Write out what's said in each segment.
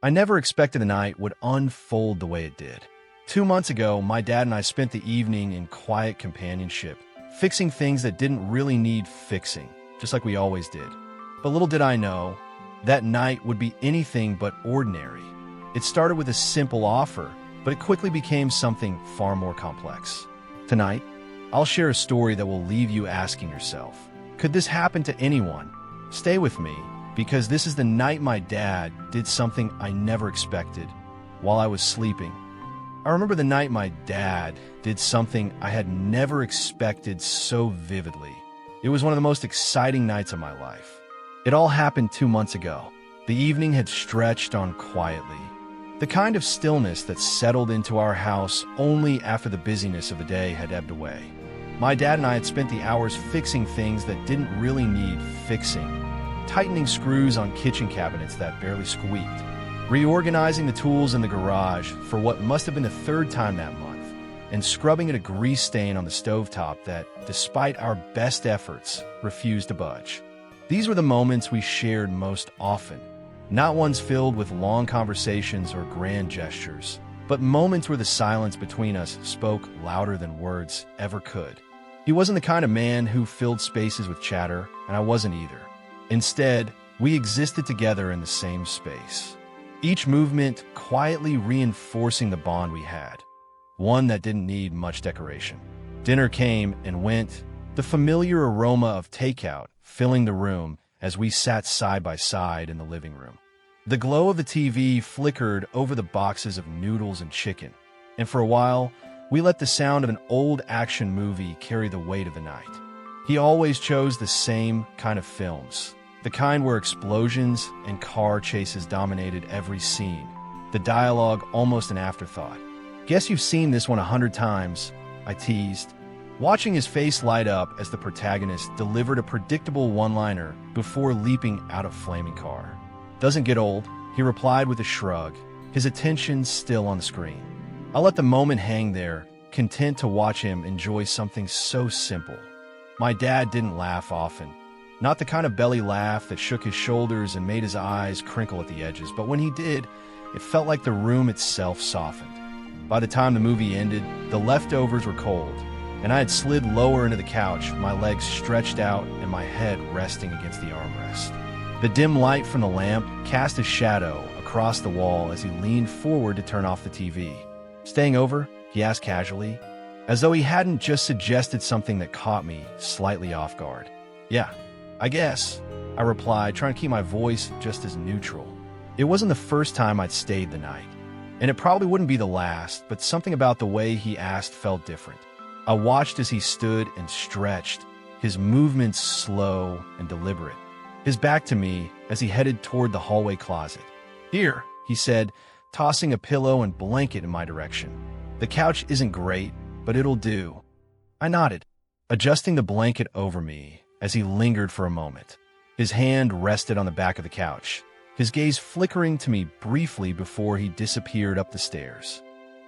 I never expected the night would unfold the way it did. 2 months ago, my dad and I spent the evening in quiet companionship, fixing things that didn't really need fixing, just like we always did. But little did I know, that night would be anything but ordinary. It started with a simple offer, but it quickly became something far more complex. Tonight, I'll share a story that will leave you asking yourself, could this happen to anyone? Stay with me, because this is the night my dad did something I never expected while I was sleeping. I remember the night my dad did something I had never expected so vividly. It was one of the most exciting nights of my life. It all happened 2 months ago. The evening had stretched on quietly, the kind of stillness that settled into our house only after the busyness of the day had ebbed away. My dad and I had spent the hours fixing things that didn't really need fixing, tightening screws on kitchen cabinets that barely squeaked, reorganizing the tools in the garage for what must have been the third time that month, and scrubbing at a grease stain on the stovetop that, despite our best efforts, refused to budge. These were the moments we shared most often, not ones filled with long conversations or grand gestures, but moments where the silence between us spoke louder than words ever could. He wasn't the kind of man who filled spaces with chatter, and I wasn't either. Instead, we existed together in the same space, each movement quietly reinforcing the bond we had, one that didn't need much decoration. Dinner came and went, the familiar aroma of takeout filling the room as we sat side by side in the living room. The glow of the TV flickered over the boxes of noodles and chicken, and for a while, we let the sound of an old action movie carry the weight of the night. He always chose the same kind of films, the kind where explosions and car chases dominated every scene, the dialogue almost an afterthought. Guess you've seen this one 100 times, I teased, watching his face light up as the protagonist delivered a predictable one-liner before leaping out of flaming car. Doesn't get old, he replied with a shrug, his attention still on the screen. I let the moment hang there, content to watch him enjoy something so simple. My dad didn't laugh often, not the kind of belly laugh that shook his shoulders and made his eyes crinkle at the edges, but when he did, it felt like the room itself softened. By the time the movie ended, the leftovers were cold, and I had slid lower into the couch, my legs stretched out and my head resting against the armrest. The dim light from the lamp cast a shadow across the wall as he leaned forward to turn off the TV. "Staying over?" he asked casually, as though he hadn't just suggested something that caught me slightly off guard. "Yeah, I guess," I replied, trying to keep my voice just as neutral. It wasn't the first time I'd stayed the night, and it probably wouldn't be the last, but something about the way he asked felt different. I watched as he stood and stretched, his movements slow and deliberate, his back to me as he headed toward the hallway closet. "Here," he said, tossing a pillow and blanket in my direction. "The couch isn't great, but it'll do." I nodded, adjusting the blanket over me as he lingered for a moment. His hand rested on the back of the couch, his gaze flickering to me briefly before he disappeared up the stairs.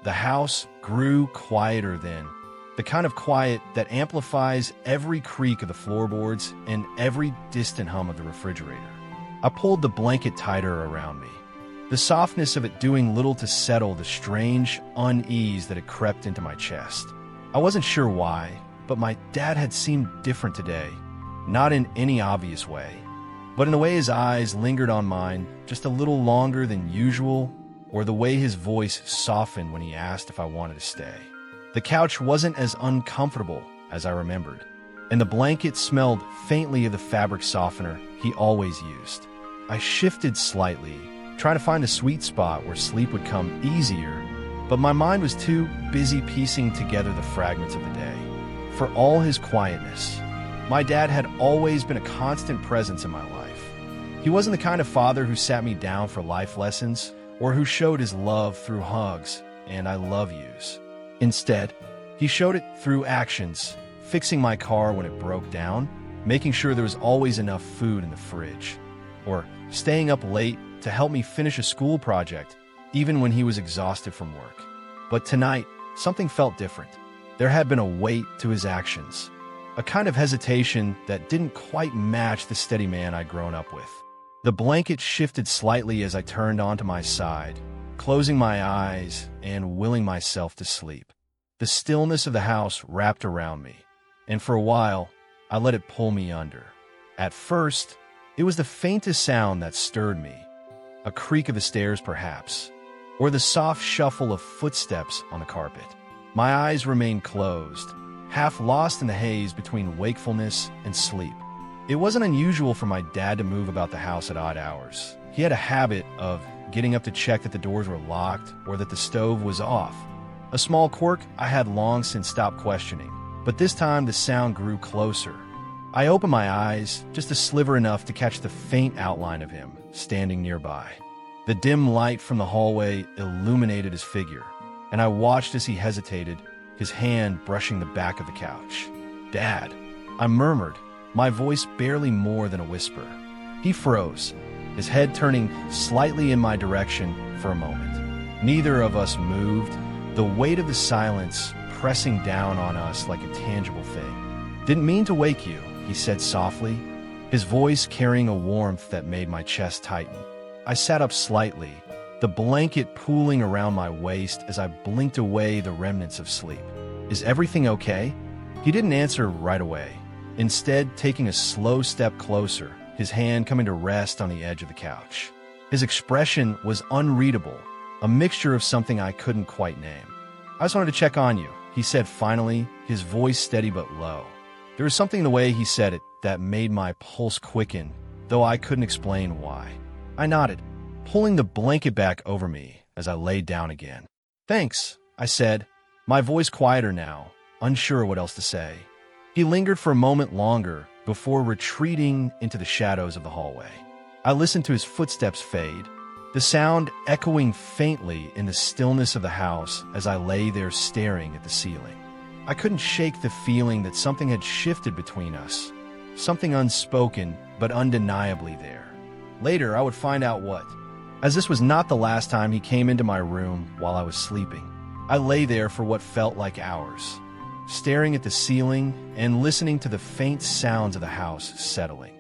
The house grew quieter then, the kind of quiet that amplifies every creak of the floorboards and every distant hum of the refrigerator. I pulled the blanket tighter around me, the softness of it doing little to settle the strange unease that had crept into my chest. I wasn't sure why, but my dad had seemed different today, not in any obvious way, but in the way his eyes lingered on mine just a little longer than usual, or the way his voice softened when he asked if I wanted to stay. The couch wasn't as uncomfortable as I remembered, and the blanket smelled faintly of the fabric softener he always used. I shifted slightly, trying to find a sweet spot where sleep would come easier, but my mind was too busy piecing together the fragments of the day. For all his quietness, my dad had always been a constant presence in my life. He wasn't the kind of father who sat me down for life lessons or who showed his love through hugs and "I love yous." Instead, he showed it through actions, fixing my car when it broke down, making sure there was always enough food in the fridge, or staying up late to help me finish a school project, even when he was exhausted from work. But tonight, something felt different. There had been a weight to his actions, a kind of hesitation that didn't quite match the steady man I'd grown up with. The blanket shifted slightly as I turned onto my side, closing my eyes and willing myself to sleep. The stillness of the house wrapped around me, and for a while, I let it pull me under. At first, it was the faintest sound that stirred me, a creak of the stairs perhaps, or the soft shuffle of footsteps on the carpet. My eyes remained closed, half lost in the haze between wakefulness and sleep. It wasn't unusual for my dad to move about the house at odd hours. He had a habit of getting up to check that the doors were locked or that the stove was off. A small quirk I had long since stopped questioning, but this time the sound grew closer. I opened my eyes, just a sliver enough to catch the faint outline of him standing nearby. The dim light from the hallway illuminated his figure, and I watched as he hesitated, his hand brushing the back of the couch. "Dad," I murmured, my voice barely more than a whisper. He froze, his head turning slightly in my direction for a moment. Neither of us moved, the weight of the silence pressing down on us like a tangible thing. "Didn't mean to wake you," he said softly, his voice carrying a warmth that made my chest tighten. I sat up slightly, the blanket pooling around my waist as I blinked away the remnants of sleep. "Is everything okay?" He didn't answer right away, instead taking a slow step closer, his hand coming to rest on the edge of the couch. His expression was unreadable, a mixture of something I couldn't quite name. "I just wanted to check on you," he said finally, his voice steady but low. There was something in the way he said it that made my pulse quicken, though I couldn't explain why. I nodded, pulling the blanket back over me as I laid down again. "Thanks," I said, my voice quieter now, unsure what else to say. He lingered for a moment longer before retreating into the shadows of the hallway. I listened to his footsteps fade, the sound echoing faintly in the stillness of the house as I lay there staring at the ceiling. I couldn't shake the feeling that something had shifted between us, something unspoken but undeniably there. Later, I would find out what. As this was not the last time he came into my room while I was sleeping, I lay there for what felt like hours, staring at the ceiling and listening to the faint sounds of the house settling.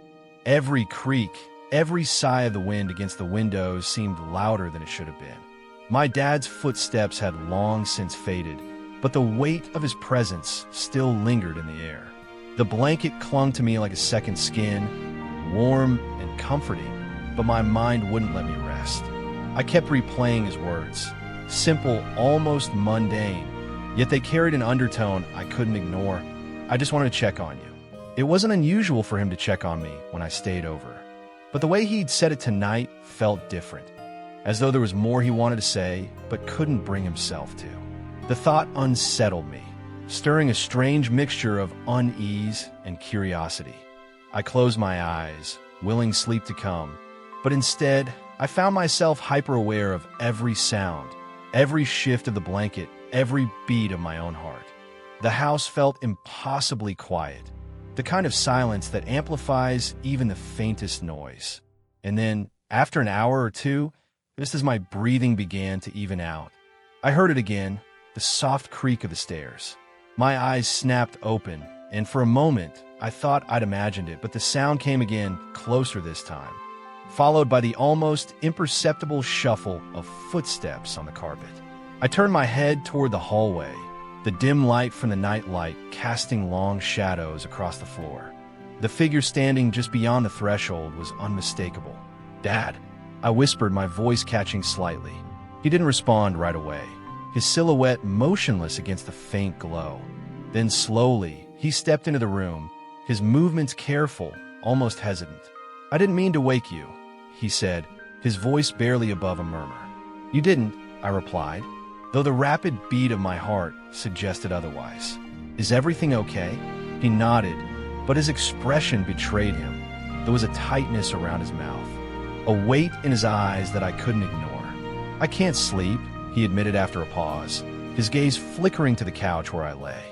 Every creak, every sigh of the wind against the windows seemed louder than it should have been. My dad's footsteps had long since faded, but the weight of his presence still lingered in the air. The blanket clung to me like a second skin, warm and comforting, but my mind wouldn't let me rest. I kept replaying his words, simple, almost mundane, yet they carried an undertone I couldn't ignore. "I just wanted to check on you." It wasn't unusual for him to check on me when I stayed over, but the way he'd said it tonight felt different, as though there was more he wanted to say but couldn't bring himself to. The thought unsettled me, stirring a strange mixture of unease and curiosity. I closed my eyes, willing sleep to come, but instead, I found myself hyper-aware of every sound, every shift of the blanket, every beat of my own heart. The house felt impossibly quiet, the kind of silence that amplifies even the faintest noise. And then, after an hour or two, just as my breathing began to even out, I heard it again, the soft creak of the stairs. My eyes snapped open, and for a moment, I thought I'd imagined it, but the sound came again, closer this time, followed by the almost imperceptible shuffle of footsteps on the carpet. I turned my head toward the hallway, the dim light from the night light casting long shadows across the floor. The figure standing just beyond the threshold was unmistakable. "Dad," I whispered, my voice catching slightly. He didn't respond right away, his silhouette motionless against the faint glow. Then slowly, he stepped into the room, his movements careful, almost hesitant. "I didn't mean to wake you," he said, his voice barely above a murmur. "You didn't," I replied, though the rapid beat of my heart suggested otherwise. "Is everything okay?" He nodded, but his expression betrayed him. There was a tightness around his mouth, a weight in his eyes that I couldn't ignore. "I can't sleep," he admitted after a pause, his gaze flickering to the couch where I lay.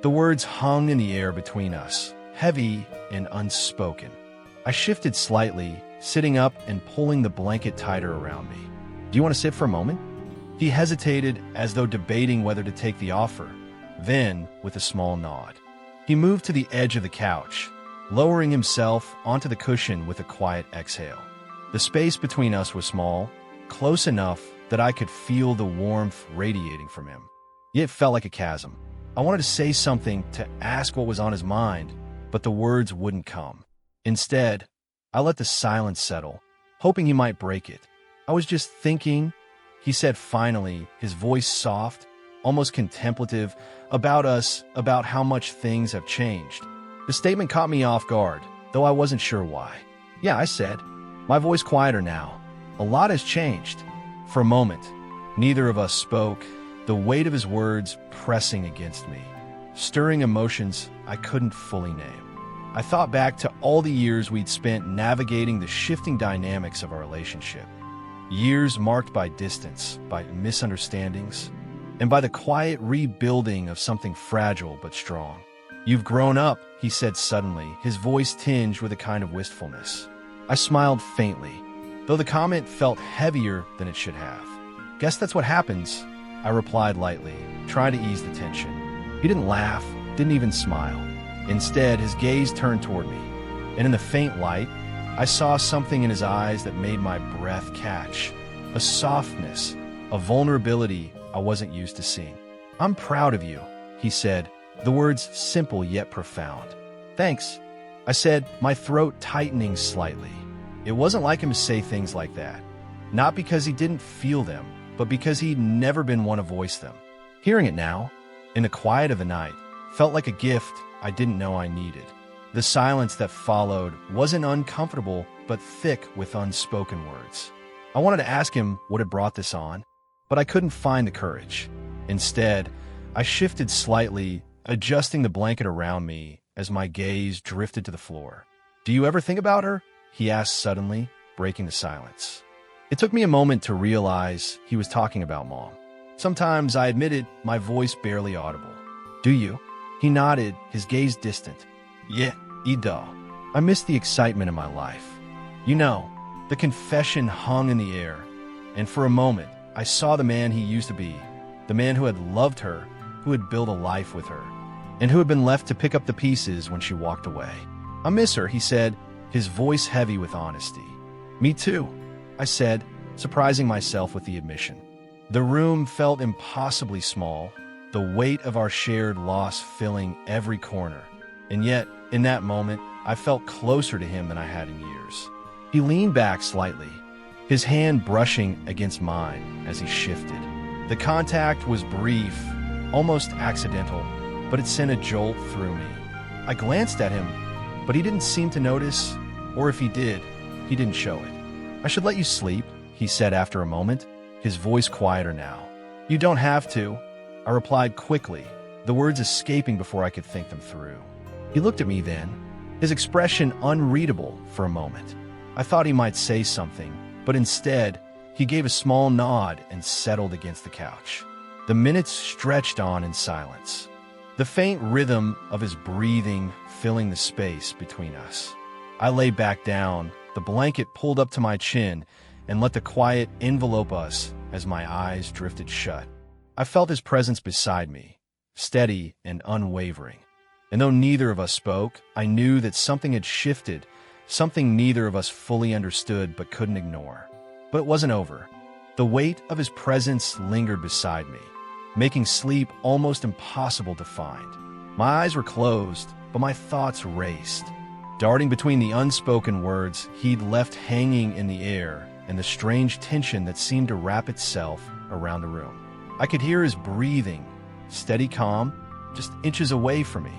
The words hung in the air between us, heavy and unspoken. I shifted slightly, sitting up and pulling the blanket tighter around me. "Do you want to sit for a moment?" He hesitated as though debating whether to take the offer. Then, with a small nod, he moved to the edge of the couch, lowering himself onto the cushion with a quiet exhale. The space between us was small, close enough that I could feel the warmth radiating from him. Yet it felt like a chasm. I wanted to say something, to ask what was on his mind, but the words wouldn't come. Instead, I let the silence settle, hoping he might break it. "I was just thinking," he said finally, his voice soft, almost contemplative, "about us, about how much things have changed." The statement caught me off guard, though I wasn't sure why. "Yeah," I said, my voice quieter now. "A lot has changed." For a moment, neither of us spoke, the weight of his words pressing against me, stirring emotions I couldn't fully name. I thought back to all the years we'd spent navigating the shifting dynamics of our relationship. Years marked by distance, by misunderstandings, and by the quiet rebuilding of something fragile but strong. "You've grown up," he said suddenly, his voice tinged with a kind of wistfulness. I smiled faintly, though the comment felt heavier than it should have. "Guess that's what happens," I replied lightly, trying to ease the tension. He didn't laugh, didn't even smile. Instead, his gaze turned toward me, and in the faint light, I saw something in his eyes that made my breath catch. A softness, a vulnerability I wasn't used to seeing. "I'm proud of you," he said, the words simple yet profound. "Thanks," I said, my throat tightening slightly. It wasn't like him to say things like that. Not because he didn't feel them, but because he'd never been one to voice them. Hearing it now, in the quiet of the night, felt like a gift I didn't know I needed. The silence that followed wasn't uncomfortable, but thick with unspoken words. I wanted to ask him what had brought this on, but I couldn't find the courage. Instead, I shifted slightly, adjusting the blanket around me as my gaze drifted to the floor. "Do you ever think about her?" he asked suddenly, breaking the silence. It took me a moment to realize he was talking about Mom. "Sometimes," I admitted, my voice barely audible. "Do you?" He nodded, his gaze distant. "Yeah, I do. I miss the excitement in my life." You know, the confession hung in the air, and for a moment, I saw the man he used to be, the man who had loved her, who had built a life with her, and who had been left to pick up the pieces when she walked away. "I miss her," he said, his voice heavy with honesty. "Me too," I said, surprising myself with the admission. The room felt impossibly small, the weight of our shared loss filling every corner. And yet, in that moment, I felt closer to him than I had in years. He leaned back slightly, his hand brushing against mine as he shifted. The contact was brief, almost accidental, but it sent a jolt through me. I glanced at him, but he didn't seem to notice, or if he did, he didn't show it. "I should let you sleep," he said after a moment, his voice quieter now. "You don't have to," I replied quickly, the words escaping before I could think them through. He looked at me then, his expression unreadable for a moment. I thought he might say something, but instead, he gave a small nod and settled against the couch. The minutes stretched on in silence, the faint rhythm of his breathing filling the space between us. I lay back down, the blanket pulled up to my chin, and let the quiet envelope us as my eyes drifted shut. I felt his presence beside me, steady and unwavering. And though neither of us spoke, I knew that something had shifted, something neither of us fully understood but couldn't ignore. But it wasn't over. The weight of his presence lingered beside me, making sleep almost impossible to find. My eyes were closed, but my thoughts raced, darting between the unspoken words he'd left hanging in the air and the strange tension that seemed to wrap itself around the room. I could hear his breathing, steady calm, just inches away from me.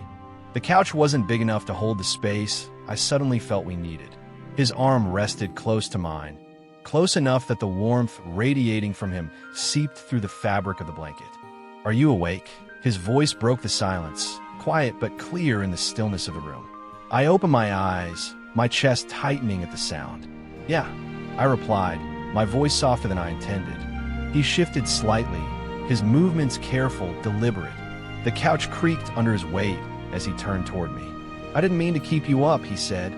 The couch wasn't big enough to hold the space I suddenly felt we needed. His arm rested close to mine, close enough that the warmth radiating from him seeped through the fabric of the blanket. "Are you awake?" His voice broke the silence, quiet but clear in the stillness of the room. I opened my eyes, my chest tightening at the sound. "Yeah," I replied, my voice softer than I intended. He shifted slightly, his movements careful, deliberate. The couch creaked under his weight as he turned toward me. "I didn't mean to keep you up," he said,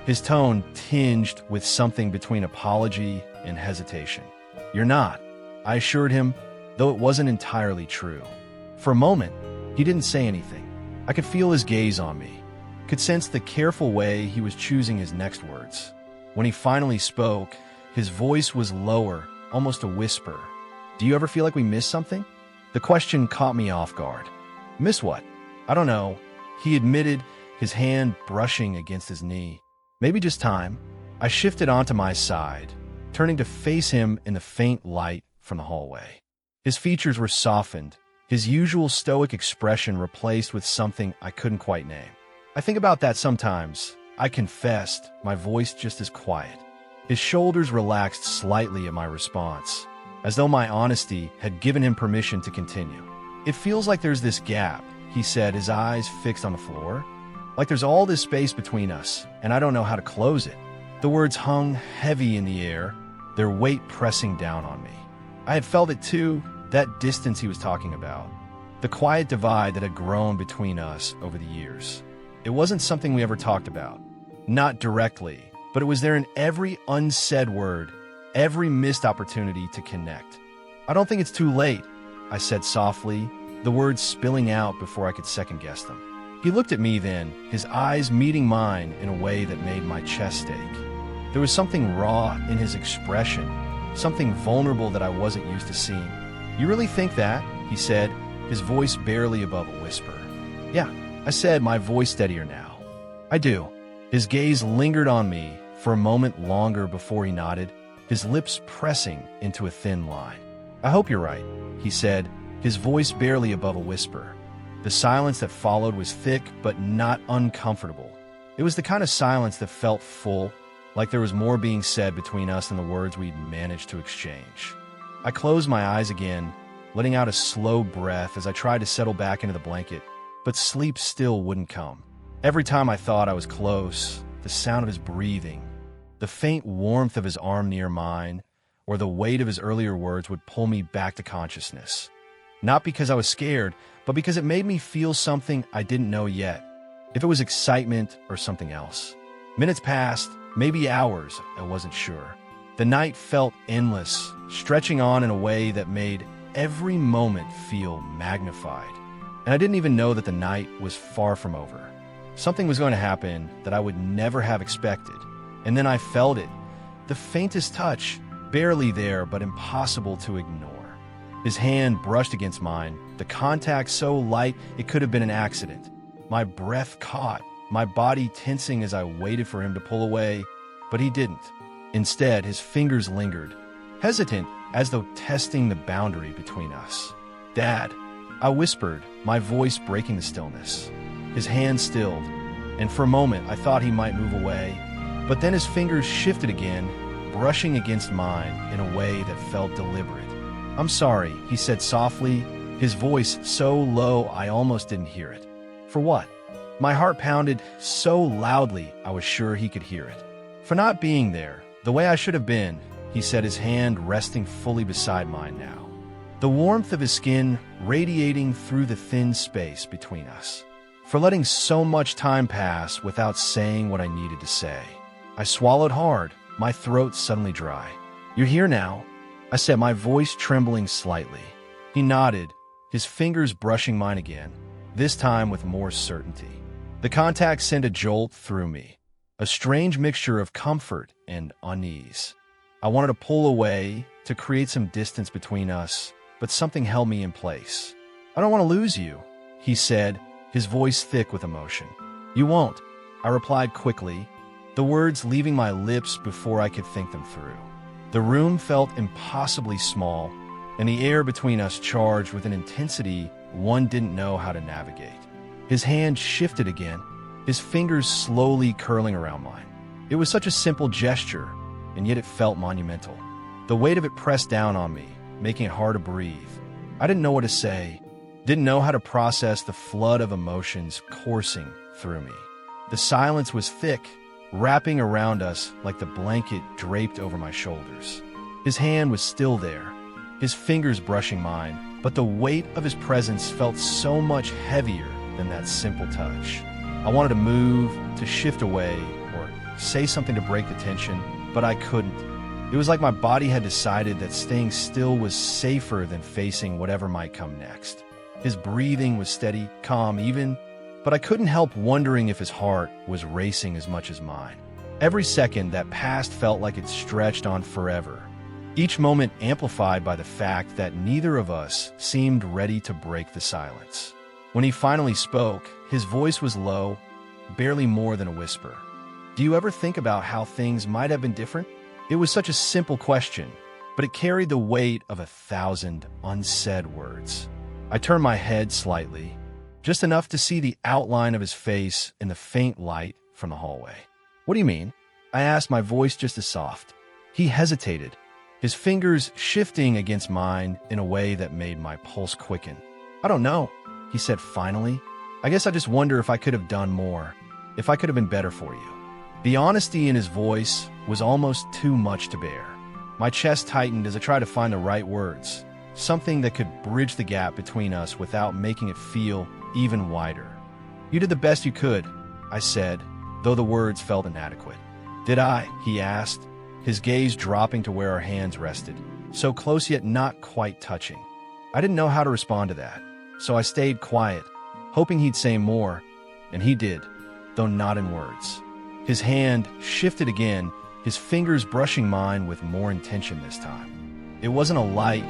his tone tinged with something between apology and hesitation. "You're not," I assured him, though it wasn't entirely true. For a moment, he didn't say anything. I could feel his gaze on me, could sense the careful way he was choosing his next words. When he finally spoke, His voice was lower, almost a whisper. Do you ever feel like we missed something? The question caught me off guard. Miss what? I don't know. He admitted, his hand brushing against his knee. Maybe just time. I shifted onto my side, turning to face him in the faint light from the hallway. His features were softened, his usual stoic expression replaced with something I couldn't quite name. I think about that sometimes. I confessed, my voice just as quiet. His shoulders relaxed slightly at my response, as though my honesty had given him permission to continue. It feels like there's this gap, he said, his eyes fixed on the floor. Like there's all this space between us, and I don't know how to close it. The words hung heavy in the air, their weight pressing down on me. I had felt it too, that distance he was talking about. The quiet divide that had grown between us over the years. It wasn't something we ever talked about. Not directly, but it was there in every unsaid word, every missed opportunity to connect. I don't think it's too late, I said softly, the words spilling out before I could second-guess them. He looked at me then, his eyes meeting mine in a way that made my chest ache. There was something raw in his expression, something vulnerable that I wasn't used to seeing. You really think that? He said, his voice barely above a whisper. Yeah, I said, my voice steadier now. I do. His gaze lingered on me for a moment longer before he nodded, his lips pressing into a thin line. I hope you're right, he said, his voice barely above a whisper. The silence that followed was thick but not uncomfortable. It was the kind of silence that felt full, like there was more being said between us than the words we'd managed to exchange. I closed my eyes again, letting out a slow breath as I tried to settle back into the blanket, but sleep still wouldn't come. Every time I thought I was close, the sound of his breathing, the faint warmth of his arm near mine, or the weight of his earlier words would pull me back to consciousness. Not because I was scared, but because it made me feel something I didn't know yet, if it was excitement or something else. Minutes passed, maybe hours, I wasn't sure. The night felt endless, stretching on in a way that made every moment feel magnified. And I didn't even know that the night was far from over. Something was going to happen that I would never have expected. And then I felt it, the faintest touch, barely there but impossible to ignore. His hand brushed against mine, the contact so light it could have been an accident. My breath caught, my body tensing as I waited for him to pull away, but he didn't. Instead, his fingers lingered, hesitant as though testing the boundary between us. Dad, I whispered, my voice breaking the stillness. His hand stilled, and for a moment I thought he might move away, but then his fingers shifted again, brushing against mine in a way that felt deliberate. I'm sorry, he said softly, his voice so low I almost didn't hear it. For what? My heart pounded so loudly I was sure he could hear it. For not being there, the way I should have been, he said, his hand resting fully beside mine now. The warmth of his skin radiating through the thin space between us. For letting so much time pass without saying what I needed to say. I swallowed hard, my throat suddenly dry. You're here now, I said, my voice trembling slightly. He nodded, his fingers brushing mine again, this time with more certainty. The contact sent a jolt through me, a strange mixture of comfort and unease. I wanted to pull away, to create some distance between us, but something held me in place. I don't want to lose you, he said, his voice thick with emotion. You won't, I replied quickly, the words leaving my lips before I could think them through. The room felt impossibly small, and the air between us charged with an intensity one didn't know how to navigate. His hand shifted again, his fingers slowly curling around mine. It was such a simple gesture, and yet it felt monumental. The weight of it pressed down on me, making it hard to breathe. I didn't know what to say, didn't know how to process the flood of emotions coursing through me. The silence was thick, wrapping around us like the blanket draped over my shoulders. His hand was still there, his fingers brushing mine, but the weight of his presence felt so much heavier than that simple touch. I wanted to move, to shift away, or say something to break the tension, but I couldn't. It was like my body had decided that staying still was safer than facing whatever might come next. His breathing was steady, calm even, but I couldn't help wondering if his heart was racing as much as mine. Every second that passed felt like it stretched on forever, each moment amplified by the fact that neither of us seemed ready to break the silence. When he finally spoke, his voice was low, barely more than a whisper. "Do you ever think about how things might have been different?" It was such a simple question, but it carried the weight of 1,000 unsaid words. I turned my head slightly, just enough to see the outline of his face in the faint light from the hallway. "What do you mean?" I asked, my voice just as soft. He hesitated, his fingers shifting against mine in a way that made my pulse quicken. "I don't know," he said finally. "I guess I just wonder if I could have done more, if I could have been better for you." The honesty in his voice was almost too much to bear. My chest tightened as I tried to find the right words, something that could bridge the gap between us without making it feel even wider. "You did the best you could," I said, though the words felt inadequate. "Did I?" he asked, his gaze dropping to where our hands rested, so close yet not quite touching. I didn't know how to respond to that, so I stayed quiet, hoping he'd say more, and he did, though not in words. His hand shifted again, his fingers brushing mine with more intention this time. It wasn't a light,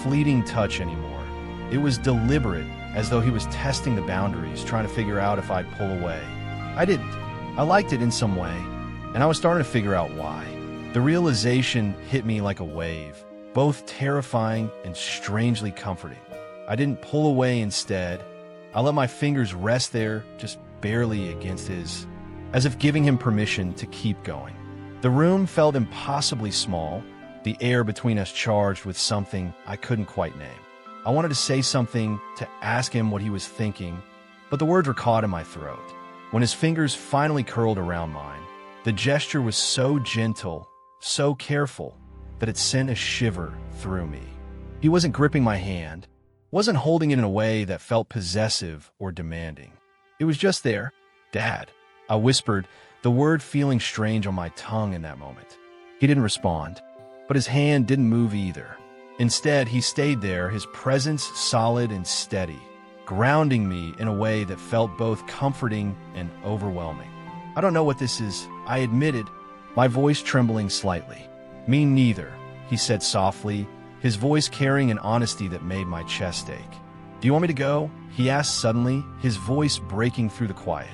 fleeting touch anymore. It was deliberate, as though he was testing the boundaries, trying to figure out if I'd pull away. I didn't. I liked it in some way, and I was starting to figure out why. The realization hit me like a wave, both terrifying and strangely comforting. I didn't pull away instead. I let my fingers rest there, just barely against his, as if giving him permission to keep going. The room felt impossibly small, the air between us charged with something I couldn't quite name. I wanted to say something, to ask him what he was thinking, but the words were caught in my throat. When his fingers finally curled around mine, the gesture was so gentle, so careful, that it sent a shiver through me. He wasn't gripping my hand, wasn't holding it in a way that felt possessive or demanding. It was just there. "Dad," I whispered, the word feeling strange on my tongue in that moment. He didn't respond, but his hand didn't move either. Instead, he stayed there, his presence solid and steady, grounding me in a way that felt both comforting and overwhelming. "I don't know what this is," I admitted, my voice trembling slightly. "Me neither," he said softly, his voice carrying an honesty that made my chest ache. "Do you want me to go?" he asked suddenly, his voice breaking through the quiet.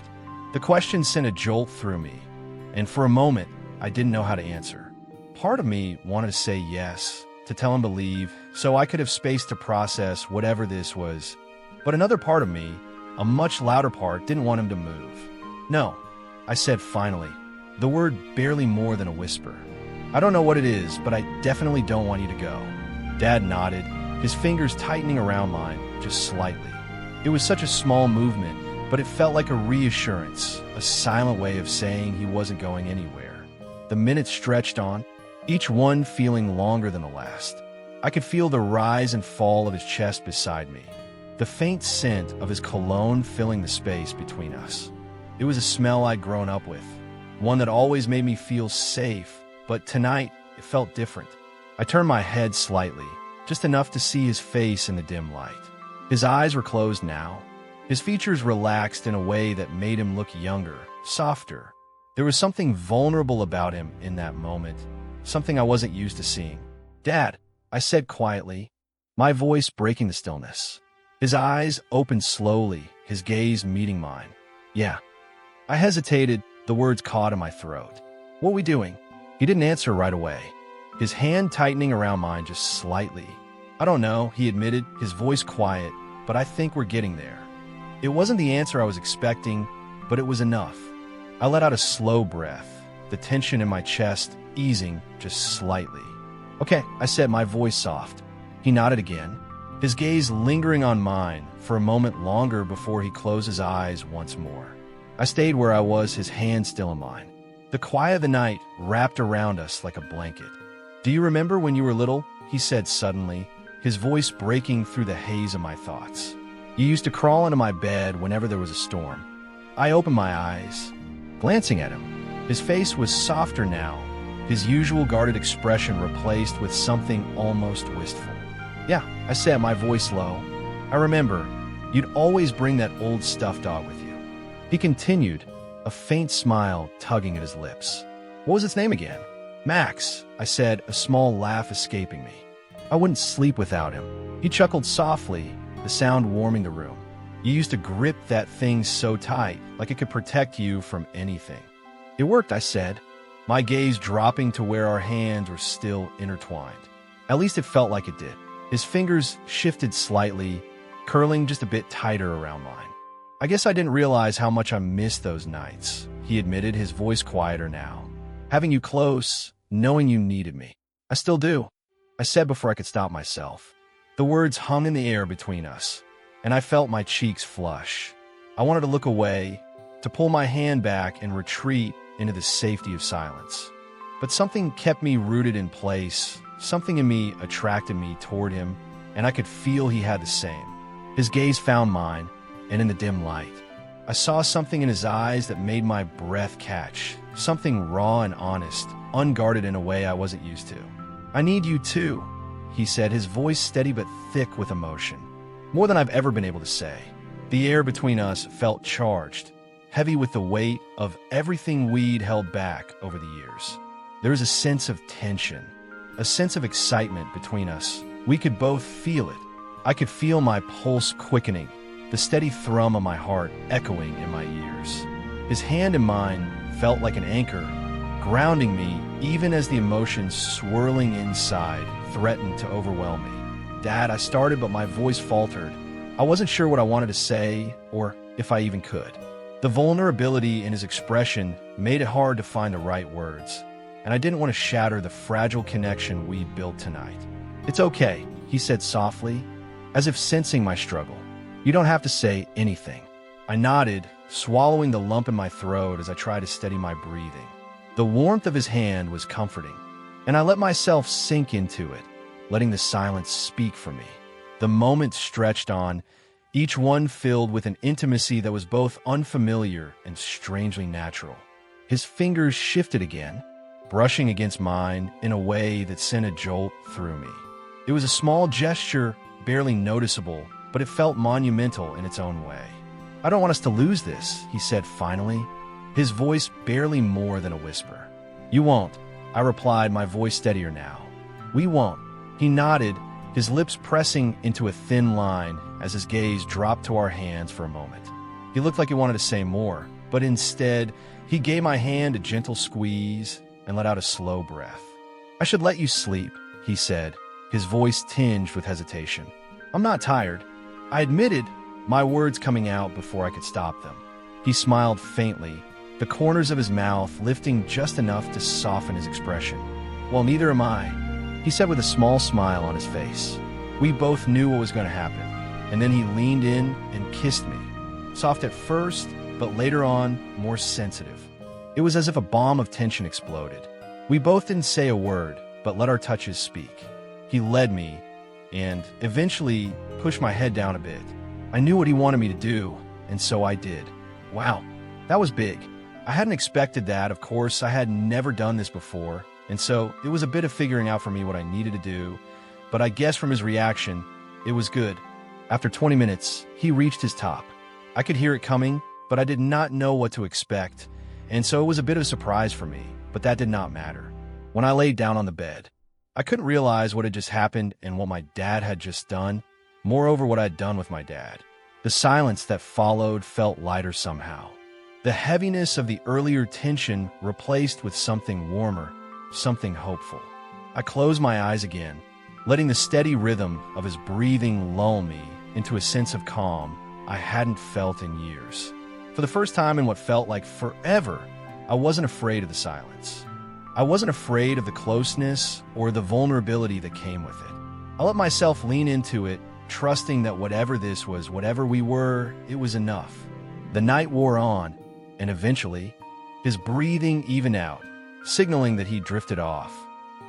The question sent a jolt through me, and for a moment, I didn't know how to answer. Part of me wanted to say yes, to tell him to leave, so I could have space to process whatever this was. But another part of me, a much louder part, didn't want him to move. "No," I said finally, the word barely more than a whisper. "I don't know what it is, but I definitely don't want you to go." Dad nodded, his fingers tightening around mine, just slightly. It was such a small movement, but it felt like a reassurance, a silent way of saying he wasn't going anywhere. The minutes stretched on, each one feeling longer than the last. I could feel the rise and fall of his chest beside me, the faint scent of his cologne filling the space between us. It was a smell I'd grown up with, one that always made me feel safe, but tonight it felt different. I turned my head slightly, just enough to see his face in the dim light. His eyes were closed now, his features relaxed in a way that made him look younger, softer. There was something vulnerable about him in that moment, something I wasn't used to seeing. "Dad," I said quietly, my voice breaking the stillness. His eyes opened slowly, his gaze meeting mine. "Yeah." I hesitated, the words caught in my throat. "What are we doing?" He didn't answer right away, his hand tightening around mine just slightly. "I don't know," he admitted, his voice quiet, "but I think we're getting there." It wasn't the answer I was expecting, but it was enough. I let out a slow breath, the tension in my chest easing just slightly. "Okay," I said, my voice soft. He nodded again, his gaze lingering on mine for a moment longer before he closed his eyes once more. I stayed where I was, his hand still in mine. The quiet of the night wrapped around us like a blanket. "Do you remember when you were little?" he said suddenly, his voice breaking through the haze of my thoughts. "You used to crawl into my bed whenever there was a storm." I opened my eyes, glancing at him. His face was softer now, his usual guarded expression replaced with something almost wistful. "Yeah," I said, my voice low. "I remember. You'd always bring that old stuffed dog with you." He continued, a faint smile tugging at his lips. What was its name again? Max, I said, a small laugh escaping me. I wouldn't sleep without him. He chuckled softly, the sound warming the room. You used to grip that thing so tight, like it could protect you from anything. It worked, I said, my gaze dropping to where our hands were still intertwined. At least it felt like it did. His fingers shifted slightly, curling just a bit tighter around mine. I guess I didn't realize how much I missed those nights, he admitted, his voice quieter now. Having you close, knowing you needed me. I still do, I said before I could stop myself. The words hung in the air between us, and I felt my cheeks flush. I wanted to look away, to pull my hand back and retreat into the safety of silence. But something kept me rooted in place. Something in me attracted me toward him, and I could feel he had the same. His gaze found mine, and in the dim light, I saw something in his eyes that made my breath catch. Something raw and honest, unguarded in a way I wasn't used to. I need you too, he said, his voice steady but thick with emotion. More than I've ever been able to say. The air between us felt charged, heavy with the weight of everything we'd held back over the years. There was a sense of tension, a sense of excitement between us. We could both feel it. I could feel my pulse quickening, the steady thrum of my heart echoing in my ears. His hand in mine felt like an anchor, grounding me even as the emotions swirling inside threatened to overwhelm me. Dad, I started, but my voice faltered. I wasn't sure what I wanted to say, or if I even could. The vulnerability in his expression made it hard to find the right words, and I didn't want to shatter the fragile connection we'd built tonight. It's okay, he said softly, as if sensing my struggle. You don't have to say anything. I nodded, swallowing the lump in my throat as I tried to steady my breathing. The warmth of his hand was comforting, and I let myself sink into it, letting the silence speak for me. The moments stretched on, each one filled with an intimacy that was both unfamiliar and strangely natural. His fingers shifted again, brushing against mine in a way that sent a jolt through me. It was a small gesture, barely noticeable, but it felt monumental in its own way. I don't want us to lose this, he said finally, his voice barely more than a whisper. You won't, I replied, my voice steadier now. We won't. He nodded, his lips pressing into a thin line as his gaze dropped to our hands for a moment. He looked like he wanted to say more, but instead, he gave my hand a gentle squeeze and let out a slow breath. I should let you sleep, he said, his voice tinged with hesitation. I'm not tired. I admitted, my words coming out before I could stop them. He smiled faintly, the corners of his mouth lifting just enough to soften his expression. Well, neither am I, he said with a small smile on his face. We both knew what was going to happen, and then he leaned in and kissed me. Soft at first, but later on, more sensitive. It was as if a bomb of tension exploded. We both didn't say a word, but let our touches speak. He led me, and eventually pushed my head down a bit. I knew what he wanted me to do, and so I did. Wow, that was big. I hadn't expected that, of course. I had never done this before, and so it was a bit of figuring out for me what I needed to do, but I guess from his reaction, it was good. After 20 minutes, he reached his top. I could hear it coming, but I did not know what to expect, and so it was a bit of a surprise for me, but that did not matter. When I laid down on the bed, I couldn't realize what had just happened and what my dad had just done, moreover what I'd done with my dad. The silence that followed felt lighter somehow. The heaviness of the earlier tension replaced with something warmer, something hopeful. I closed my eyes again, letting the steady rhythm of his breathing lull me into a sense of calm I hadn't felt in years. For the first time in what felt like forever, I wasn't afraid of the silence. I wasn't afraid of the closeness or the vulnerability that came with it. I let myself lean into it, trusting that whatever this was, whatever we were, it was enough. The night wore on, and eventually, his breathing evened out, signaling that he drifted off.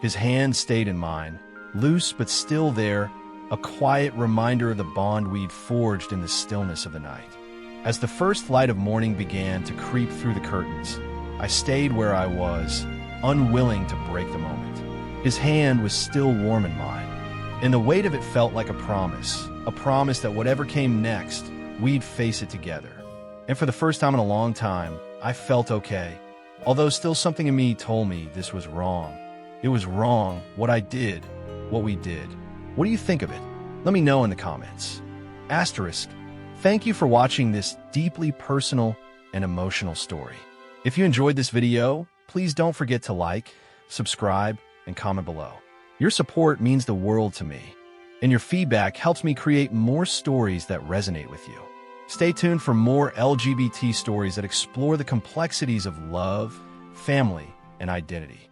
His hand stayed in mine, loose but still there, a quiet reminder of the bond we'd forged in the stillness of the night. As the first light of morning began to creep through the curtains, I stayed where I was, unwilling to break the moment. His hand was still warm in mine, and the weight of it felt like a promise that whatever came next, we'd face it together. And for the first time in a long time, I felt okay. Although still something in me told me this was wrong. It was wrong, what I did, what we did. What do you think of it? Let me know in the comments. Asterisk, thank you for watching this deeply personal and emotional story. If you enjoyed this video, please don't forget to like, subscribe, and comment below. Your support means the world to me, and your feedback helps me create more stories that resonate with you. Stay tuned for more LGBT stories that explore the complexities of love, family, and identity.